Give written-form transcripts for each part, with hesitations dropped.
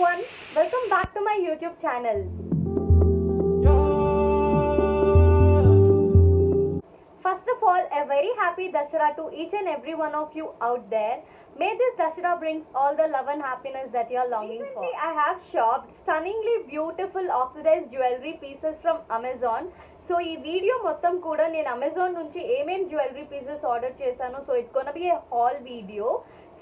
everyone, welcome back to my YouTube channel. First of all, a very happy Dashera to each and every one of you out there. May this Dashera brings all the love and happiness that you are longing for. I have shopped stunningly beautiful oxidized jewelry pieces from Amazon. So ఈ video మొత్తం కూడా నేను Amazon నుంచి ఏమేం jewellery pieces order చేశాను. So it's gonna B A hall video.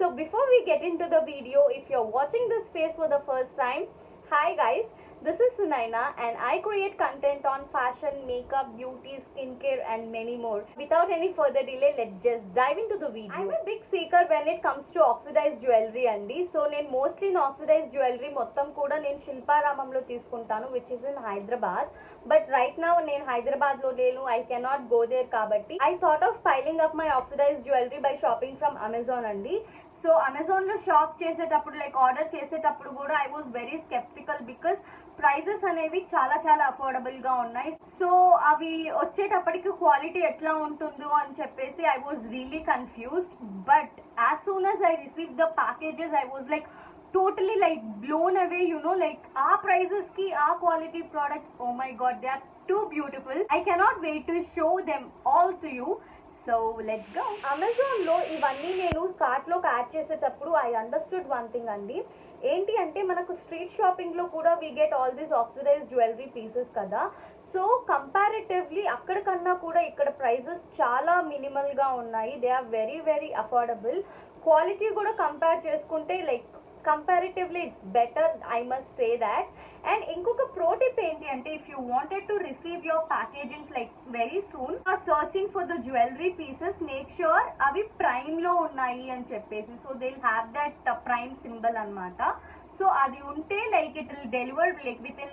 So before we get into the video, if you're watching this face for the first time, hi guys, this is Sunaina and I create content on fashion, makeup, beauty, skincare and many more. Without any further delay, let's just dive into the video. I'm a big seeker when it comes to oxidized jewelry andi. So నేను mostly oxidized jewelry మొత్తం కూడా నేను శిల్పారామంలో తీసుకుంటాను, which is in Hyderabad. But right now నేను హైదరాబాద్ లో లేను, I cannot go there కాబట్టి I thought of piling up my oxidized jewelry by shopping from Amazon andi. So అమెజాన్లో షాప్ చేసేటప్పుడు లైక్ ఆర్డర్ చేసేటప్పుడు కూడా I was very skeptical because prices అనేవి చాలా చాలా అఫోర్డబుల్గా ఉన్నాయి. సో అవి వచ్చేటప్పటికి క్వాలిటీ ఎట్లా ఉంటుందో అని చెప్పేసి I was really confused. But as soon as I receive the packages I was like totally like blown away, you know, like our prices ki our quality products, oh my god, they are too beautiful. I cannot wait to show them all to you. So let's go. Amazon లో ఇవన్నీ నేను cart లోకి add చేసేటప్పుడు I understood one thing అండి. ఏంటి అంటే మనకు street shopping లో కూడా we get all these oxidised jewellery pieces కదా. సో కంపారిటివ్లీ అక్కడ కన్నా కూడా ఇక్కడ ప్రైజెస్ చాలా మినిమల్ గా ఉన్నాయి. They are very very affordable. Quality కూడా కంపేర్ చేసుకుంటే like comparatively it's better, I must say that. And inkoka pro tip enti ante, if you wanted to receive your packagings like very soon or searching for the jewelry pieces, make sure avi prime lo unnayi ani cheppesi, so they'll have that prime symbol anamata. So adi unte like it will deliver like within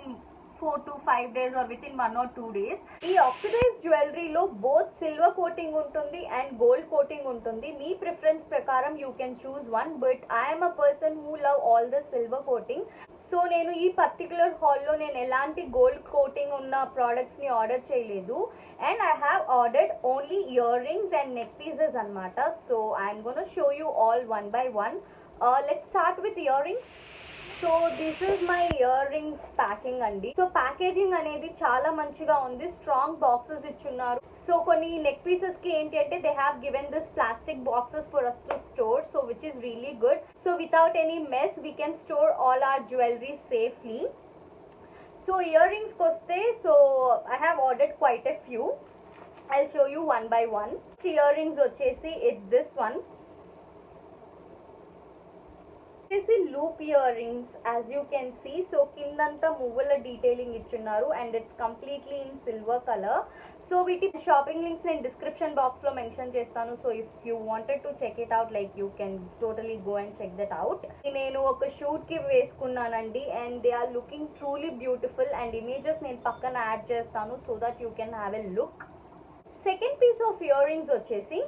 4 to 5 days or within 1 or 2 days. ఈ oxidised జ్యువెలరీలో both silver coating ఉంటుంది and gold coating ఉంటుంది. మీ preference ప్రకారం you can choose one, but I'm a person who love all the silver coating. So నేను ఈ particular హాల్లో నేను ఎలాంటి గోల్డ్ కోటింగ్ ఉన్న ప్రోడక్ట్స్ని ఆర్డర్ చేయలేదు. And I have ordered only earrings and neck pieces అనమాట. So I'm gonna show you all one by one. Let's start with earrings. So this is my earrings packing అండి. So packaging అనేది చాలా మంచిగా ఉంది. Strong boxes ఇచ్చున్నారు. So కొన్ని neck pieces కి ఏంటి అంటే they have given this plastic boxes for us to store, so which is really good. So without any mess we can store all our jewellery safely. So ఇయర్ రింగ్స్కి వస్తే, so I have ordered quite a few. I show you one by one. Earrings వచ్చేసి it's this one. Loop earrings as you can see. So కిందంతా మువ్వల detailing ఇచ్చున్నారు and it's completely in silver colour. So వీటి shopping links నేను description బాక్స్లో mention చేస్తాను. So if you wanted to check it out like you can totally go and check that out. నేను ఒక షూట్కి వేసుకున్నానండి and they are looking truly beautiful and images నేను పక్కన యాడ్ చేస్తాను so that you can have a look. Second piece of earrings వచ్చేసి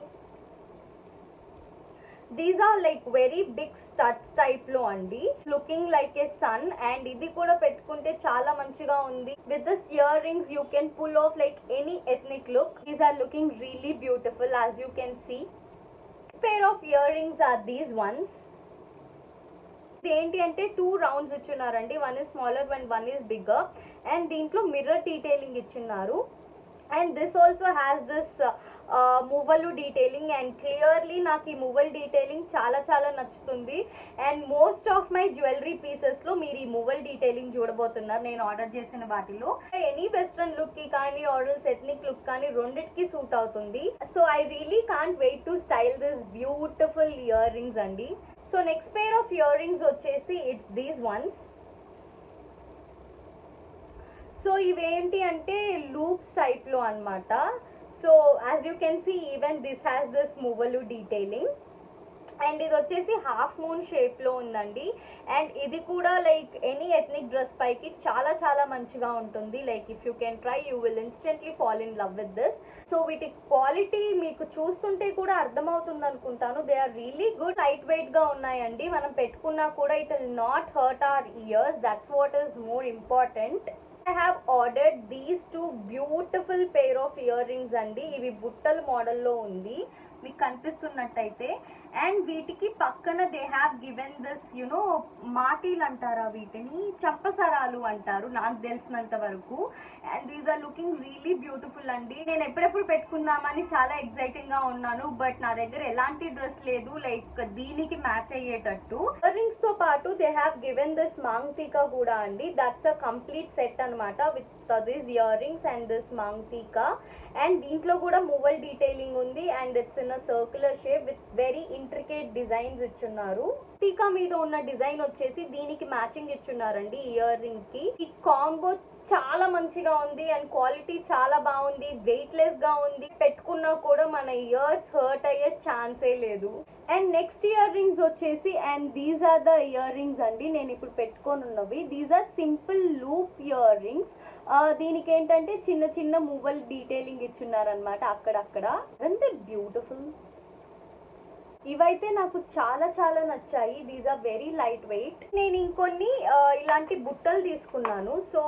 these are like very big studs type లో అండి, looking like a sun. And ఇది కూడా పెట్టుకుంటే చాలా మంచిగా ఉంది. With this earrings you can pull off like any ethnic look. These are looking really beautiful as you can see. Pair of earrings are these ones. ఏంటి అంటే 2 rounds ఇచ్చున్నారండి. One is smaller and one is bigger. And దీంట్లో mirror detailing ఇచ్చున్నారు. And this also has this మువ్వలు detailing and clearly నాకు ఈ మువ్వల్ detailing చాలా చాలా నచ్చుతుంది. And most of my jewellery పీసెస్లో మీరు ఈ మువ్వల్ డీటెయిలింగ్ చూడబోతున్నారు నేను ఆర్డర్ చేసిన వాటిలో. ఎనీ వెస్ట్రన్ లుక్కి కానీ ఆర్డర్స్ ఎథ్నిక్ లుక్ కానీ రెండిటికి సూట్ అవుతుంది. So I really can't wait to style this beautiful earrings అండి. So next pair of earrings వచ్చేసి ఇట్స్ దీస్ వన్స్. సో ఇవేంటి అంటే లూప్స్ టైప్లో అనమాట. So as you can see even this has this మువ్వలు detailing and ఇది వచ్చేసి half moon షేప్లో ఉందండి. అండ్ ఇది కూడా లైక్ ఎనీ ఎథ్నిక్ డ్రెస్ పైకి చాలా చాలా మంచిగా ఉంటుంది. Like if you can try you will instantly fall in love with this. So వీటి క్వాలిటీ మీకు చూస్తుంటే కూడా అర్థమవుతుంది అనుకుంటాను. They are really good. Light వెయిట్గా ఉన్నాయండి. మనం పెట్టుకున్నా కూడా it will not hurt our ears. That's what is more important. I have ordered these two beautiful pair of earrings అండి. ఇవి బుట్టల మోడల్లో ఉంది మీకు కనిపిస్తున్నట్టయితే. అండ్ వీటికి పక్కన they have given this you know మాటీలు అంటారా, వీటిని చంపసరాలు అంటారు నాకు తెలిసినంత వరకు. And these are looking really beautiful అండి. నేను ఎప్పుడెప్పుడు పెట్టుకుందామని చాలా ఎక్సైటింగ్ గా ఉన్నాను, బట్ నా దగ్గర ఎలాంటి డ్రెస్ లేదు లైక్ దీనికి మ్యాచ్ అయ్యేటట్టు. ఇయర్ రింగ్స్ తో పాటు they have given this maang tikka కూడా అండి. దట్స్ అ కంప్లీట్ సెట్ అనమాట with this earrings and this maang tikka. And దీంట్లో కూడా మూవల్ డీటెయిలింగ్ ఉంది and it's in a circular shape with very intricate designs ఇచ్చున్నారు. టీకా మీద ఉన్న డిజైన్ వచ్చేసి దీనికి మ్యాచింగ్ ఇచ్చున్నారండి ఇయర్ రింగ్ కి. ఈ కాంబో చాలా మంచిగా ఉంది అండ్ క్వాలిటీ చాలా బాగుంది, వెయిట్ లెస్ గా ఉంది. పెట్టుకున్నా కూడా మన ఇయర్స్ హర్ట్ అయ్యే ఛాన్సే లేదు. అండ్ నెక్స్ట్ ఇయర్ రింగ్స్ వచ్చేసి, and these are the earrings అండి నేను ఇప్పుడు పెట్టుకొని ఉన్నవి. These are simple loop earrings. దీనికి ఏంటంటే చిన్న చిన్న మూవల్ డీటెయిలింగ్ ఇచ్చున్నారనమాట అక్కడక్కడ. అంతే బ్యూటిఫుల్. ఇవైతే నాకు చాలా చాలా నచ్చాయి. These are very light weight. నేను ఇంకొన్ని ఇలాంటి బుట్టలు తీసుకున్నాను. సో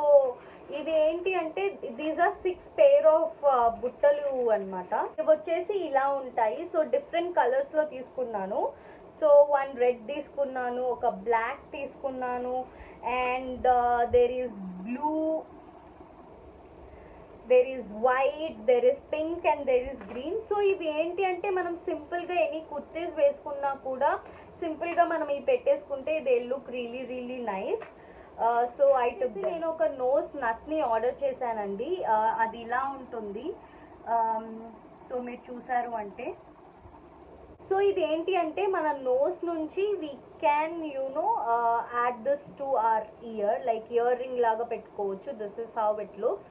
ఇవి ఏంటి అంటే దీస్ ఆర్ 6 పేర్ ఆఫ్ బుట్టలు అనమాట. ఇవి వచ్చేసి ఇలా ఉంటాయి. సో డిఫరెంట్ కలర్స్ లో తీసుకున్నాను. సో 1 రెడ్ తీసుకున్నాను, ఒక బ్లాక్ తీసుకున్నాను, and there is blue, there is white, there is pink and there is green. So ఇవి ఏంటి అంటే మనం సింపుల్గా ఎనీ కుర్తీస్ వేసుకున్నా కూడా సింపుల్గా మనం ఇవి పెట్టేసుకుంటే they look really really nice. So అయితే నేను ఒక నోస్ నట్ని ఆర్డర్ చేశానండి. అది ఇలా ఉంటుంది. సో మీరు చూసారు అంటే, సో ఇది ఏంటి అంటే మన నోస్ నుంచి we can you know add this to our ear, like earring లాగా పెట్టుకోవచ్చు. This is how it looks.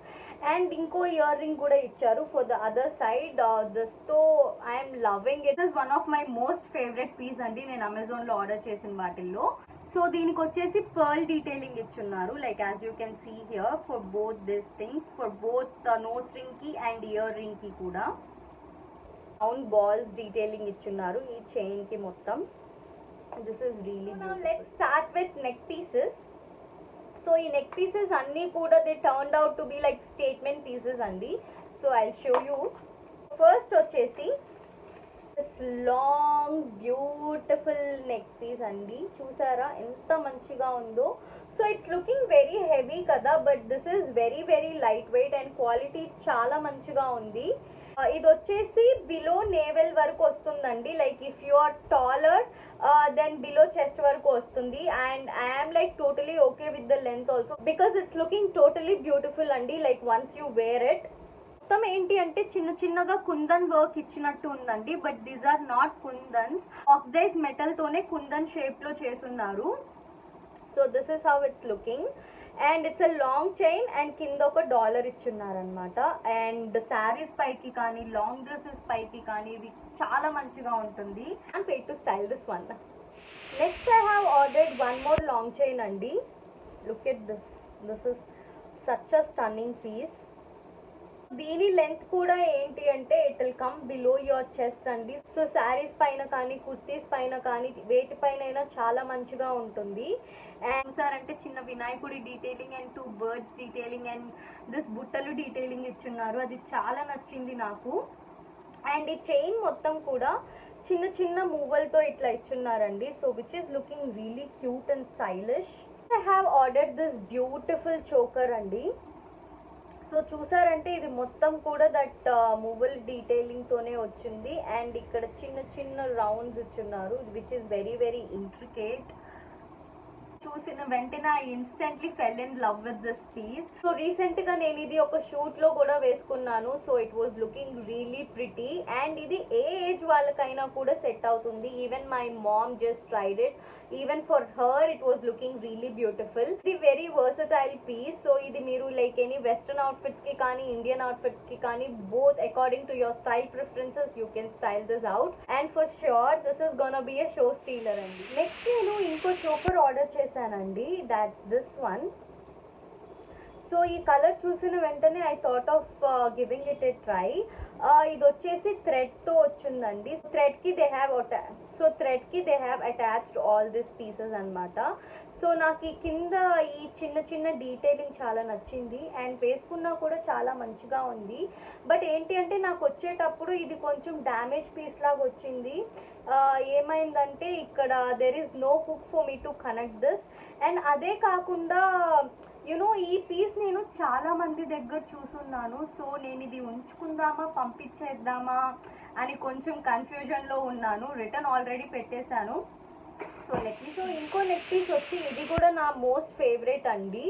And ఇంకో ఇయర్ రింగ్ కూడా ఇచ్చారు for the other side. This తో I'm loving it. Is one of my most favourite piece అండి నేను అమెజాన్లో order చేసిన వాటిల్లో. సో దీనికి వచ్చేసి పర్ల్ డీటెయిలింగ్ ఇచ్చున్నారు, like as you can see here for both this things, for both nose ring కి అండ్ ఇయర్ రింగ్ కి కూడా. రౌండ్ బాల్స్ డీటెయిలింగ్ ఇచ్చున్నారు ఈ చైన్ కి మొత్తం. This is really beautiful. Let's start with neck pieces. So ఈ neck pieces అన్నీ కూడా they turned out to be like statement pieces అండి. So I show you. First వచ్చేసి లాంగ్ బ్యూటిఫుల్ నెక్ పీస్ అండి. చూసారా ఎంత మంచిగా ఉందో. So it's looking very heavy కదా, but this is very very light weight and quality చాలా మంచిగా ఉంది. ఇది వచ్చేసి బిలో నేవెల్ వరకు వస్తుందండి. Like if you are taller than below chest వరకు వస్తుంది. And I'm like totally okay with the length also because it's looking totally beautiful అండి. Like once you wear it. మొత్తం ఏంటి అంటే చిన్న చిన్నగా కుందన్ వర్క్ ఇచ్చినట్టు ఉందండి, but these are not kundans. Oxidise metal తోనే కుందన్ షేప్ లో చేసున్నారు. So this is how it's looking. And it's a long chain and కింద ఒక డాలర్ ఇచ్చున్నారనమాట. అండ్ శారీస్ పైకి కానీ లాంగ్ డ్రెస్సెస్ పైకి కానీ ఇది చాలా మంచిగా ఉంటుంది. And pair to style this one. Next I have ordered one more long chain అండి. Look at this. This is such a stunning piece. దీని లెంత్ కూడా ఏంటి అంటే it will come below your chest అండి. సో శారీస్ పైన కానీ కుర్తీస్ పైన కానీ వేటి పైన అయినా చాలా మంచిగా ఉంటుంది. అండ్ చూసారంటే చిన్న వినాయకుడి detailing and 2 birds detailing and this బుట్టలు డీటెయిలింగ్ ఇచ్చున్నారు. అది చాలా నచ్చింది నాకు. అండ్ ఈ చైన్ మొత్తం కూడా చిన్న చిన్న మూవలతో ఇట్లా ఇచ్చున్నారండి. So which is looking really cute and stylish. I have ordered this beautiful choker అండి. సో చూసారంటే ఇది మొత్తం కూడా దట్ మూవల్ డీటెయిలింగ్ తోనే వచ్చింది. అండ్ ఇక్కడ చిన్న చిన్న రౌండ్స్ ఇచ్చున్నారు which is very very intricate. చూసిన వెంటనే I instantly fell in love with this piece. So recent గా నేను ఇది ఒక షూట్ లో కూడా వేసుకున్నాను. So it was looking really pretty. And ఇది ఏ ఏజ్ వాళ్ళకైనా కూడా సెట్ అవుతుంది. Even my mom just tried it. Even for her it was looking really beautiful. ఇది వెరీ వర్సటైల్ పీస్. సో ఇది మీరు లైక్ ఎనీ వెస్టర్న్ అవుట్ఫిట్స్ కి కానీ ఇండియన్ అవుట్ఫిట్స్ కి కానీ both according to your style preferences you can style this out. And for sure this is gonna B a show stealer అండి. Next నేను ఇంకో choker order చేశానండి. That's this one. సో ఈ colour చూసిన వెంటనే I thought of giving it a try. ఇది వచ్చేసి thread తో వచ్చిందండి. థ్రెడ్ కి they have attached all this pieces అనమాట. సో నాకు ఈ కింద ఈ చిన్న చిన్న డీటెయిలింగ్ చాలా నచ్చింది అండ్ వేసుకున్నా కూడా చాలా మంచిగా ఉంది. బట్ ఏంటి అంటే నాకు వచ్చేటప్పుడు ఇది కొంచెం డ్యామేజ్ పీస్ లాగా వచ్చింది. ఏమైందంటే ఇక్కడ there is no hook for me to connect this. And అదే కాకుండా ఈ పీస్ నేను చాలా మంది దగ్గర చూసున్నాను. సో నేను ఇది ఉంచుకుందామా పంపించేద్దామా అని కొంచెం కన్ఫ్యూజన్లో ఉన్నాను. రిటర్న్ ఆల్రెడీ పెట్టేశాను. సో ఇంకో నెక్ పీస్ వచ్చి ఇది కూడా నా మోస్ట్ ఫేవరెట్ అండి.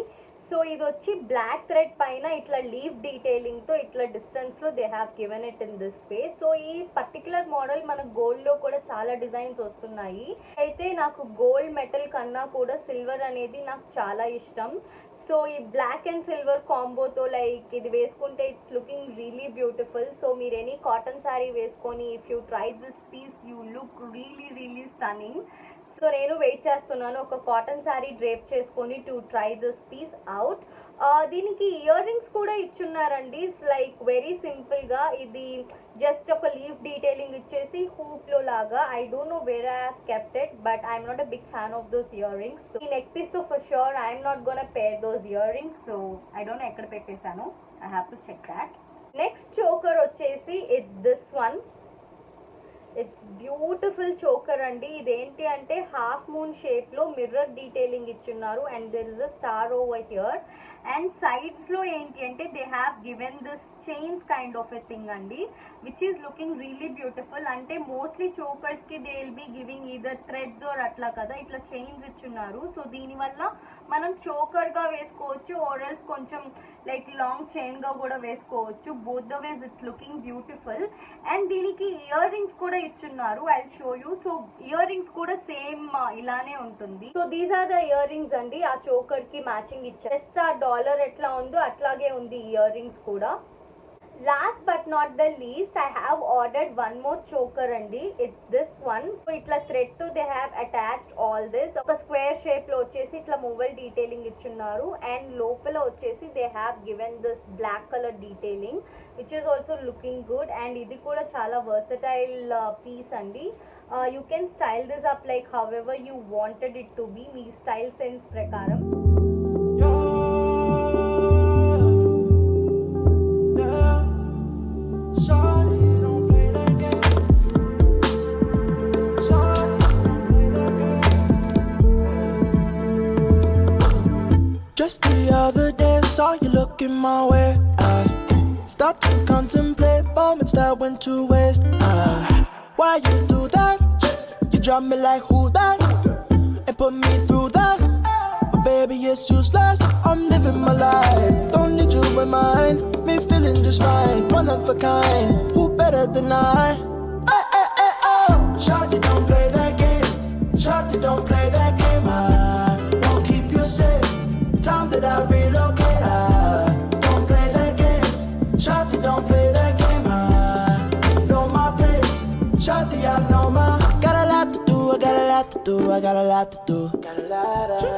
సో ఇది వచ్చి బ్లాక్ థ్రెడ్ పైన ఇట్లా లీవ్ డీటెయిలింగ్తో ఇట్లా డిస్టెన్స్లో they have given it in this way. So ఈ పర్టికులర్ మోడల్ మన గోల్డ్లో కూడా చాలా డిజైన్స్ వస్తున్నాయి. అయితే నాకు గోల్డ్ మెటల్ కన్నా కూడా సిల్వర్ అనేది నాకు చాలా ఇష్టం. సో ఈ బ్లాక్ అండ్ సిల్వర్ కాంబోతో లైక్ ఇది వేసుకుంటే it's looking really beautiful. So మీరు ఎనీ కాటన్ శారీ వేసుకొని if you try this piece you look really stunning. So నేను వెయిట్ చేస్తున్నాను ఒక కాటన్ శారీ డ్రేప్ చేసుకొని to try this piece out. దీనికి ఇయర్ రింగ్స్ కూడా ఇచ్చున్నారండి. లైక్ వెరీ సింపుల్గా ఇది జస్ట్ ఒక లీవ్ డీటెయిలింగ్ ఇచ్చేసి హూప్లో లాగా. I don't know where I have kept it but I'm not a big fan of those earrings. ఈ నెక్ పీస్తో for sure I'm not gonna pair those earrings. So I don't know ఎక్కడ పెట్టేశాను. I have to check that. Next choker వచ్చేసి it's this one. It's beautiful choker అండి. ఇదేంటి అంటే half moon షేప్లో మిర్రర్ డీటెయిలింగ్ ఇచ్చున్నారు and there is a star over here. And సైడ్స్లో ఏంటి అంటే they have given this chains kind of a thing అండి which is looking really beautiful. అంటే మోస్ట్లీ చోకర్స్కి they will be giving either threads or అట్లా కదా, ఇట్లా చైన్స్ ఇచ్చున్నారు. సో దీనివల్ల మనం చోకర్గా వేసుకోవచ్చు ఆర్ఎల్స్ కొంచెం లైక్ లాంగ్ చైన్గా కూడా వేసుకోవచ్చు. Both the ways it's looking beautiful. And దీనికి ఇయర్ రింగ్స్ కూడా ఇచ్చున్నారు. I show you. So earrings కూడా సేమ్ ఇలానే ఉంటుంది. So these are the earrings అండి. ఆ చోకర్కి మ్యాచింగ్ ఇచ్చారు. జస్ట్ ఆ డాలర్ ఎట్లా ఉందో అట్లాగే ఉంది ఇయర్ రింగ్స్ కూడా. Last but not the least I have ordered one more choker అండి. It's this one. సో ఇట్లా థ్రెడ్ తో they have attached all this. ఒక స్క్వేర్ షేప్ లో వచ్చేసి ఇట్లా మూవల్ డీటెయిలింగ్ ఇచ్చున్నారు అండ్ లోపల వచ్చేసి they have given this black colour detailing which is also looking good. And ఇది కూడా చాలా వర్సటైల్ పీస్ అండి. You can style this up like however you wanted it to be, మీ స్టైల్ సెన్స్ ప్రకారం. Just the other day, saw you looking my way. I start to contemplate moments that went to waste. Why you do that? You drop me like who that? And put me through that. But baby, it's useless. I'm living my life. Don't need you in mine. Me feeling just fine. One of a kind. Who better than I? Ay, ay, ay, oh. Shawty, don't play that game. Shawty, don't play that game. I won't keep you safe. Time that I relocate, don't play that game. Shawty, don't play that game. I know my place. Shawty, I know my. Got a lot to do, I got a lot to do, I got a lot to do.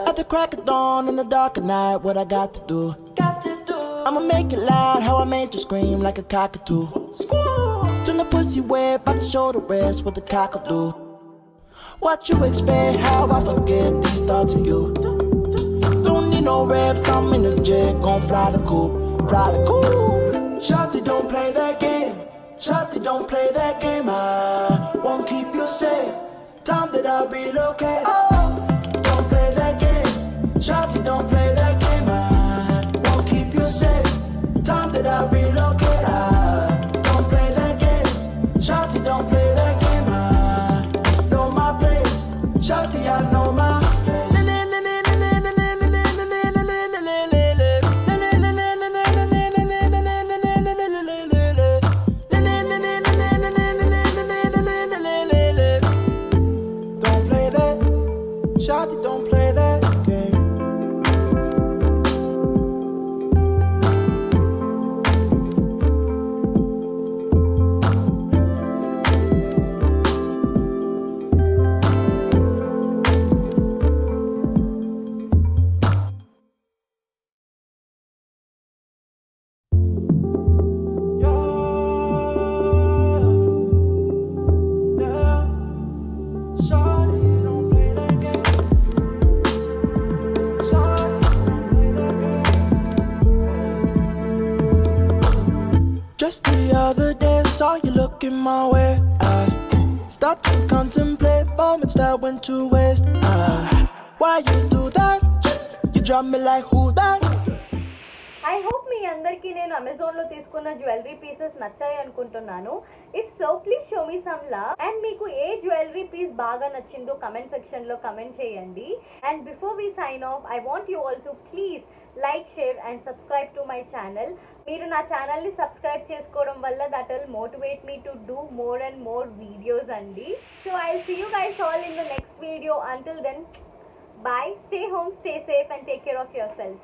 At the crack of dawn, in the dark of night, what I got to do? I'ma make it loud, how I made you scream like a cockatoo. Turn the pussy wet, by the shoulder rest, what the cock'll do. What you expect, how I forget these thoughts of you. Don't need no reps, I'm in the jet, gon' fly the coop, fly the coop. Shawty, don't play that game. Shawty, don't play that game. I won't keep you safe. Time that I relocate. Oh, don't play that game. Shawty, don't play that game. I won't keep you safe. Time that I relocate. Don't play that game. Shawty, don't play that game. I know my place. Shawty, I know my place. Shawty, don't play that game. Just the other day, saw you looking my way. I stopped to contemplate moments that went to waste. Why you do that? You drop me like who that? I hope మీ అందరికీ నేను అమెజాన్లో తీసుకున్న జ్యువెలరీ పీసెస్ నచ్చాయి అనుకుంటున్నాను. If so please show me some love. And మీకు ఏ జ్యువెలరీ పీస్ బాగా నచ్చిందో కమెంట్ సెక్షన్లో కమెంట్ చేయండి. And before we sign off, I want you all to please like, share and subscribe to my channel. మీరు నా ఛానల్ని సబ్స్క్రైబ్ చేసుకోవడం వల్ల that will motivate me to do more and more videos అండి. So I will see you guys all in the next video. Until then, bye, stay home, stay safe and take care of yourselves.